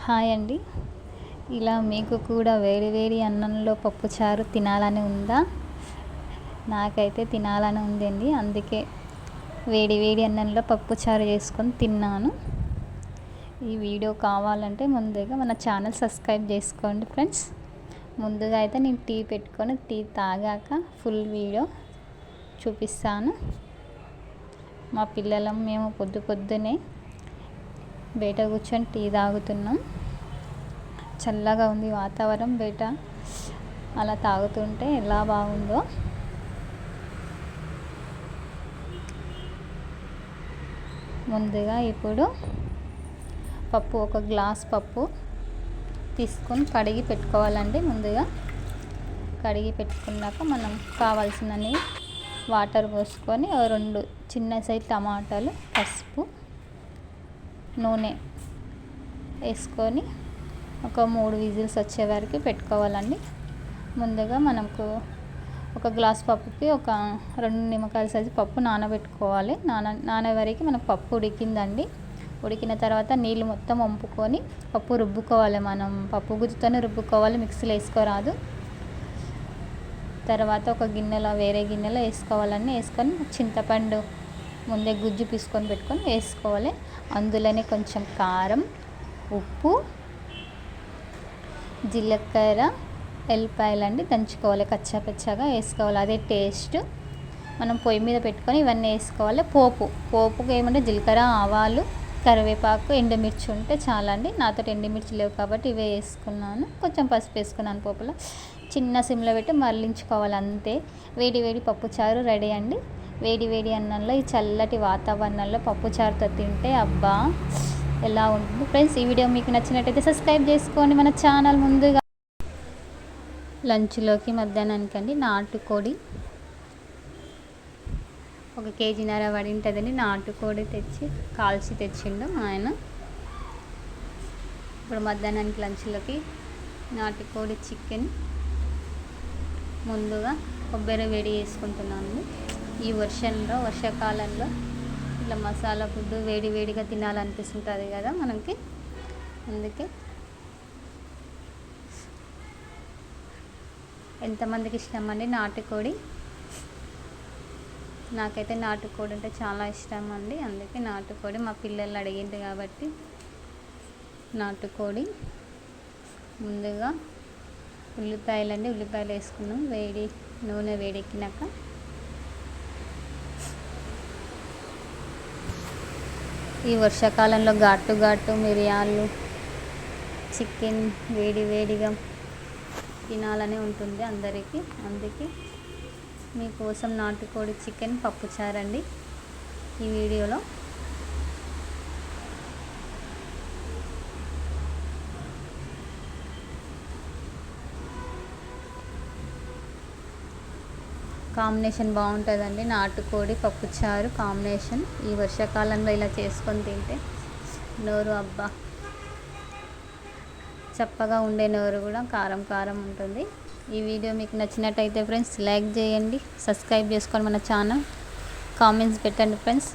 Hi అండి. ఇలా మీకు కూడా వేడి వేడి అన్నంలో పప్పుచారు తినాలని ఉందా? నాకైతే తినాలని ఉందండి. అందుకే వేడి వేడి అన్నంలో పప్పుచారు చేసుకొని తిన్నాను. ఈ వీడియో కావాలంటే ముందుగా మన ఛానల్ సబ్స్క్రైబ్ చేసుకోండి ఫ్రెండ్స్. ముందుగా అయితే నేను టీ పెట్టుకొని టీ తాగాక ఫుల్ వీడియో చూపిస్తాను. మా పిల్లలం మేము పొద్దునే బయట కూర్చొని టీ తాగుతున్నాం. చల్లగా ఉంది వాతావరణం, బయట అలా తాగుతుంటే ఎలా బాగుందో. ముందుగా ఇప్పుడు పప్పు, ఒక గ్లాస్ పప్పు తీసుకొని కడిగి పెట్టుకోవాలండి. ముందుగా కడిగి పెట్టుకున్నాక మనం కావాల్సినవి వాటర్ పోసుకొని 2 చిన్న సైజు టమాటాలు, పసుపు, నూనె వేసుకొని ఒక 3 విజిల్స్ వచ్చే వరకు పెట్టుకోవాలండి. ముందుగా మనకు ఒక గ్లాస్ పప్పుకి ఒక 2 నిమ్మకాయల సైజు పప్పు నానబెట్టుకోవాలి. నానే వరకు మనకు పప్పు ఉడికిందండి. ఉడికిన తర్వాత నీళ్ళు మొత్తం వంపుకొని పప్పు రుబ్బుకోవాలి. మనం పప్పు గుజ్జుతోనే రుబ్బుకోవాలి, మిక్సీలో వేసుకోరాదు. తర్వాత ఒక వేరే గిన్నెలో వేసుకోవాలండి. వేసుకొని చింతపండు ముందే గుజ్జు పీసుకొని పెట్టుకొని వేసుకోవాలి. అందులోనే కొంచెం కారం, ఉప్పు, జీలకర్ర, ఎల్లిపాయలండి దంచుకోవాలి, కచ్చాపచ్చాగా వేసుకోవాలి. అదే టేస్ట్. మనం పొయ్యి మీద పెట్టుకొని ఇవన్నీ వేసుకోవాలి. పోపుకి ఏమంటే జీలకర్ర, ఆవాలు, కరివేపాకు, ఎండుమిర్చి ఉంటే చాలండి. నాతో ఎండుమిర్చి లేవు కాబట్టి ఇవే వేసుకున్నాను. కొంచెం పసుపు వేసుకున్నాను. పోపులో చిన్న సిమ్లో పెట్టి మరలించుకోవాలి అంతే. వేడి వేడి పప్పుచారు రెడీ అండి. వేడి వేడి అన్నంలో, ఈ చల్లటి వాతావరణంలో పప్పుచారుతో తింటే అబ్బా ఎలా ఉంటుంది ఫ్రెండ్స్. ఈ వీడియో మీకు నచ్చినట్టయితే సబ్స్క్రైబ్ చేసుకోండి మన ఛానల్. ముందుగా లంచ్లోకి మధ్యాహ్నానికండి నాటుకోడి 1 కేజీన్నర పడి ఉంటుందండి. నాటుకోడి కాల్చి తెచ్చిండు ఆయన. ఇప్పుడు మధ్యాహ్నానికి లంచ్లోకి నాటుకోడి చికెన్. ముందుగా కొబ్బరి వేడి చేసుకుంటున్నాను. ఈ వర్షాకాలంలో ఇట్లా మసాలా ఫుడ్ వేడిగా తినాలనిపిస్తుంటుంది కదా మనకి. అందుకే ఎంతమందికి ఇష్టం అండి నాటుకోడి? నాకైతే నాటుకోడి అంటే చాలా ఇష్టం అండి. అందుకే నాటుకోడి మా పిల్లలు అడిగింది కాబట్టి నాటుకోడి. ముందుగా ఉల్లిపాయలు వేసుకున్నాం. నూనె వేడెక్కినాక ఈ వర్షాకాలంలో ఘాటు మిరియాలు, చికెన్ వేడిగా తినాలని ఉంటుంది అందరికీ. అందుకే మీకోసం నాటుకోడి చికెన్ పప్పుచారండి ఈ వీడియోలో. కాంబినేషన్ బాగుంటుందండి. నాటుకోడి పప్పుచారు కాంబినేషన్ ఈ వర్షాకాలంలో ఇలా చేసుకొని తింటే నోరు అబ్బా చప్పగా ఉండే నోరు కూడా కారం ఉంటుంది. ఈ వీడియో మీకు నచ్చినట్టయితే ఫ్రెండ్స్ లైక్ చేయండి, సబ్స్క్రైబ్ చేసుకోండి మన ఛానల్, కామెంట్స్ పెట్టండి ఫ్రెండ్స్.